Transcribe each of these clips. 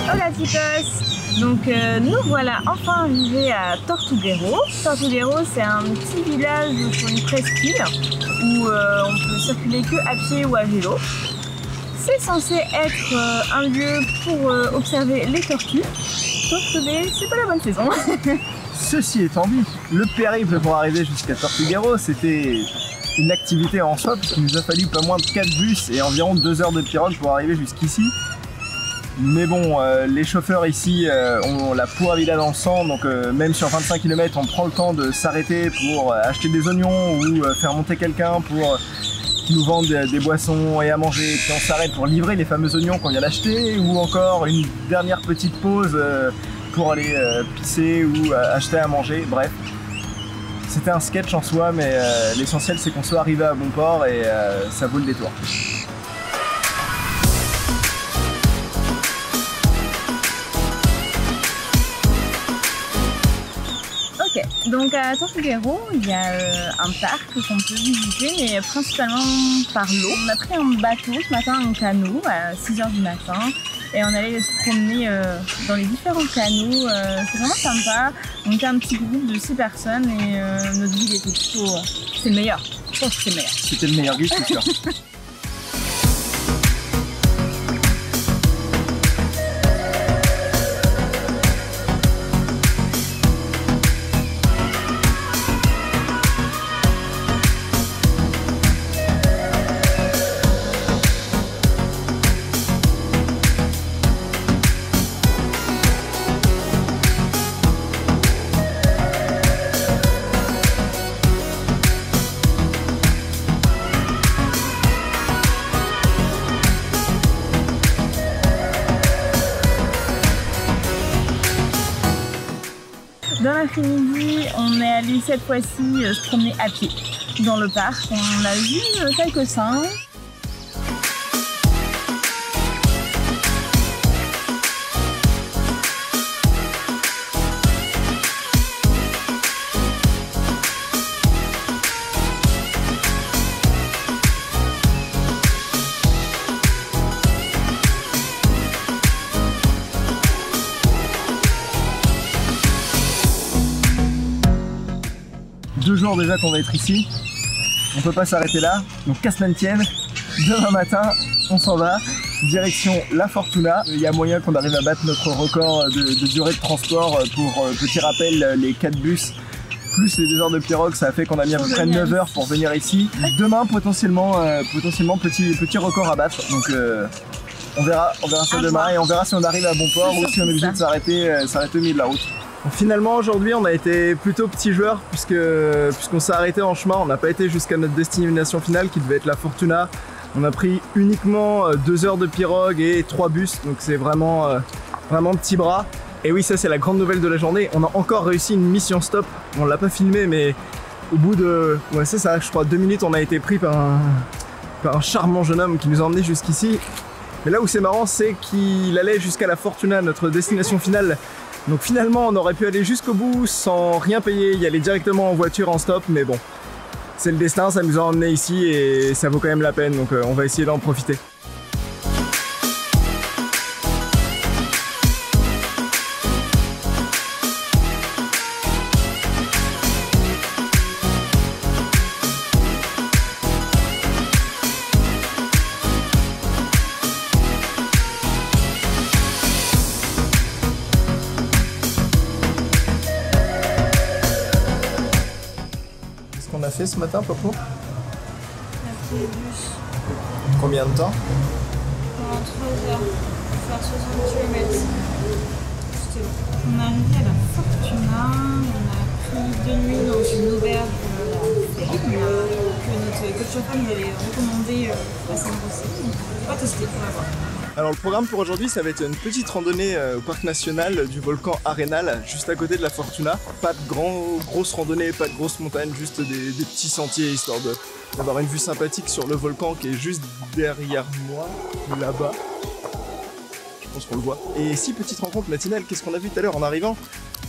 Hola chicos! Donc nous voilà enfin arrivés à Tortuguero. Tortuguero, c'est un petit village sur une presqu'île où on peut circuler que à pied ou à vélo. C'est censé être un lieu pour observer les tortues, sauf que c'est pas la bonne saison. Ceci étant dit, le périple pour arriver jusqu'à Tortuguero, c'était une activité en soi, parce qu'il nous a fallu pas moins de 4 bus et environ 2 heures de pirogue pour arriver jusqu'ici. Mais bon, les chauffeurs ici ont la poivilla dans le sang, donc même sur 25 km, on prend le temps de s'arrêter pour acheter des oignons ou faire monter quelqu'un pour qu'ils nous vendent des boissons et à manger. Puis on s'arrête pour livrer les fameux oignons qu'on vient d'acheter, ou encore une dernière petite pause pour aller pisser ou acheter à manger, bref. C'était un sketch en soi, mais l'essentiel c'est qu'on soit arrivé à bon port et ça vaut le détour. Donc à Tortuguero, il y a un parc qu'on peut visiter, mais principalement par l'eau. On a pris un bateau ce matin, un canot, à 6 h du matin, et on allait se promener dans les différents canaux. C'est vraiment sympa. On était un petit groupe de 6 personnes et notre guide était plutôt... c'est le meilleur. Je pense que c'est le meilleur. C'était le meilleur guide, c'est sûr. Dans l'après-midi, on est allé cette fois-ci se promener à pied dans le parc. On a vu quelques singes. 2 jours déjà qu'on va être ici, on peut pas s'arrêter là, donc qu'à cela ne tienne, demain matin on s'en va, direction La Fortuna. Il y a moyen qu'on arrive à battre notre record de durée de transport. Pour petit rappel, les 4 bus plus les 2 heures de pirogue, ça a fait qu'on a mis à peu près 9 heures pour venir ici. Demain potentiellement petit record à battre, donc on verra ça demain et on verra si on arrive à bon port ou si on est obligé de s'arrêter au milieu de la route. Donc finalement aujourd'hui on a été plutôt petit joueur puisqu'on s'est arrêté en chemin, on n'a pas été jusqu'à notre destination finale qui devait être La Fortuna. On a pris uniquement 2 heures de pirogue et 3 bus, donc c'est vraiment petit bras. Et oui, ça c'est la grande nouvelle de la journée, on a encore réussi une mission stop. On l'a pas filmé, mais au bout de, ouais c'est ça, je crois 2 minutes, on a été pris par un charmant jeune homme qui nous a emmenés jusqu'ici. Mais là où c'est marrant, c'est qu'il allait jusqu'à La Fortuna, notre destination finale. Donc finalement on aurait pu aller jusqu'au bout sans rien payer, y aller directement en voiture en stop, mais bon, c'est le destin, ça nous a emmenés ici et ça vaut quand même la peine, donc on va essayer d'en profiter. On a fait ce matin, Popo? On a pris le bus. Combien de temps? Pendant 3 heures, pour faire 60 km. C'était bon. On est arrivé à La Fortuna, on a pris 2 nuits dans une auberge que notre coach chauffeur nous avait recommandé la semaine passée. Donc on va tester pour la voir. Alors le programme pour aujourd'hui, ça va être une petite randonnée au parc national du volcan Arenal, juste à côté de La Fortuna. Pas de grosses randonnées, pas de grosses montagnes, juste des petits sentiers, histoire d'avoir une vue sympathique sur le volcan qui est juste derrière moi, là-bas. Je pense qu'on le voit. Et 6 petites rencontres matinales, qu'est-ce qu'on a vu tout à l'heure en arrivant?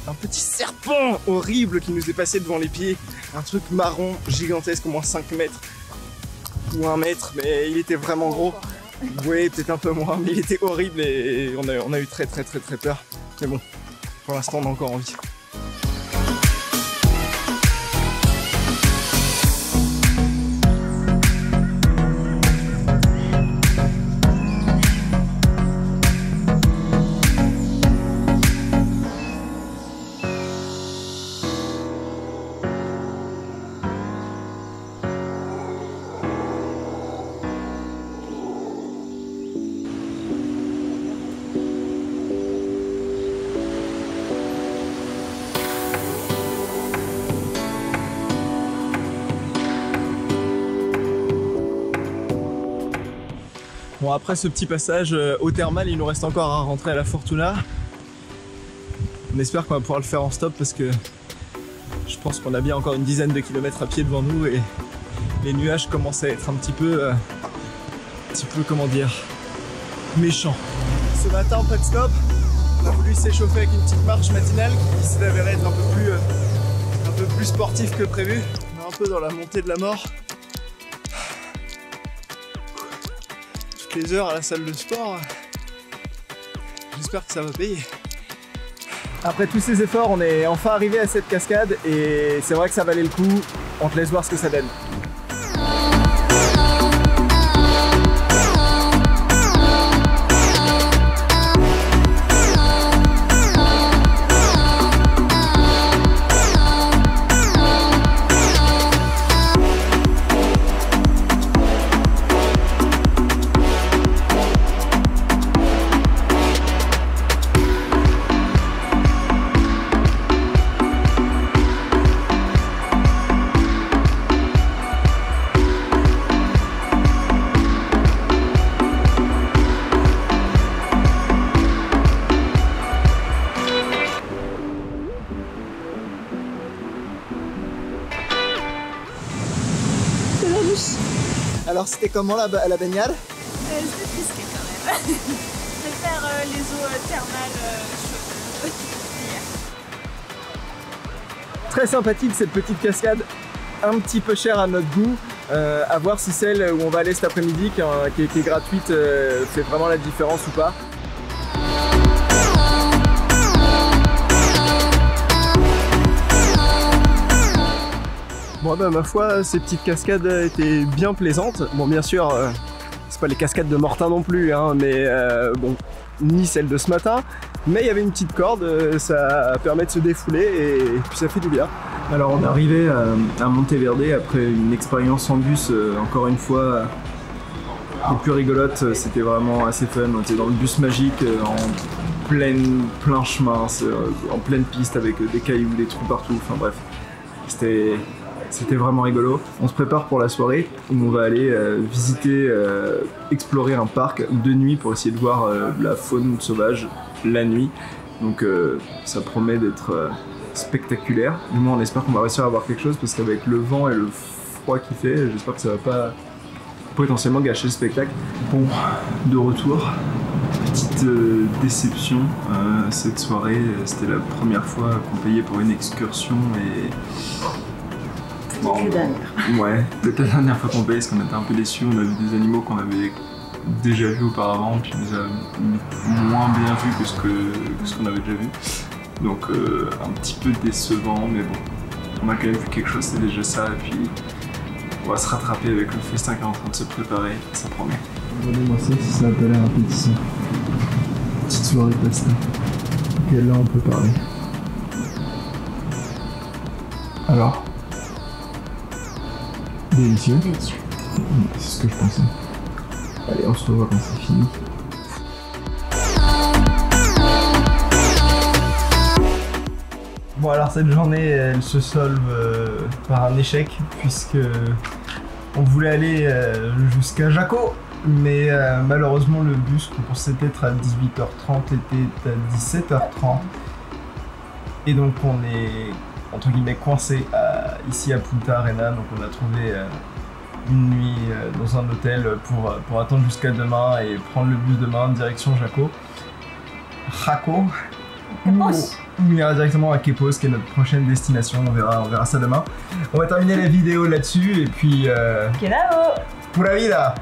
un petit serpent horrible qui nous est passé devant les pieds. Un truc marron gigantesque, au moins 5 mètres ou 1 mètre, mais il était vraiment gros. Oui, peut-être un peu moins, mais il était horrible et on a eu très peur. Mais bon, pour l'instant on a encore envie. Bon, après ce petit passage au thermal, il nous reste encore à rentrer à la Fortuna. On espère qu'on va pouvoir le faire en stop parce que je pense qu'on a bien encore une dizaine de kilomètres à pied devant nous et les nuages commencent à être un petit peu comment dire, méchants. Ce matin, pas de stop, on a voulu s'échauffer avec une petite marche matinale qui s'est avérée être un peu plus sportive que prévu. On est un peu dans la montée de la mort. Les heures à la salle de sport, j'espère que ça va payer. Après tous ces efforts, on est enfin arrivé à cette cascade et c'est vrai que ça valait le coup. On te laisse voir ce que ça donne. Alors c'était comment la baignade? C'était risqué quand même. Je préfère les eaux thermales chaudes. Très sympathique cette petite cascade, un petit peu chère à notre goût. À voir si celle où on va aller cet après-midi, qui est gratuite, fait vraiment la différence ou pas. Bon bah ma foi, ces petites cascades étaient bien plaisantes. Bon bien sûr, c'est pas les cascades de Mortain non plus, hein, mais bon, ni celle de ce matin. Mais il y avait une petite corde, ça permet de se défouler et puis ça fait du bien. Alors on est arrivé à Monteverde après une expérience en bus, encore une fois, les plus rigolotes, c'était vraiment assez fun. On était dans le bus magique, en plein chemin, en pleine piste avec des cailloux, des trous partout, enfin bref, c'était vraiment rigolo. On se prépare pour la soirée où on va aller visiter, explorer un parc de nuit pour essayer de voir la faune sauvage la nuit. Donc ça promet d'être spectaculaire. Du moins on espère qu'on va réussir à voir quelque chose parce qu'avec le vent et le froid qu'il fait, j'espère que ça va pas potentiellement gâcher le spectacle. Bon, de retour. Petite déception, cette soirée, c'était la première fois qu'on payait pour une excursion et... Bon, la dernière. Ouais, peut-être la dernière fois qu'on payait parce qu'on était un peu déçus, on a vu des animaux qu'on avait déjà vus auparavant, puis on les a moins bien vus que ce qu'on avait déjà vu. Donc un petit peu décevant, mais bon, on a quand même vu quelque chose, c'est déjà ça, et puis on va se rattraper avec le festin qui est en train de se préparer, ça promet. Regardez-moi ça, si ça a pas l'air appétissant. Petite soirée pasta. Ok, là on peut parler. Alors, délicieux. Délicieux. C'est ce que je pensais. Allez, on se revoit quand c'est fini. Bon alors cette journée elle se solve par un échec puisque on voulait aller jusqu'à Jaco, mais malheureusement le bus qu'on pensait être à 18h30 était à 17h30 et donc on est entre guillemets coincé ici à Punta Arena. Donc on a trouvé une nuit dans un hôtel pour attendre jusqu'à demain et prendre le bus demain direction Jaco. on ira directement à Quepos, qui est notre prochaine destination. On verra ça demain. On va terminer la vidéo là-dessus et puis. Que là-haut. Pura vida!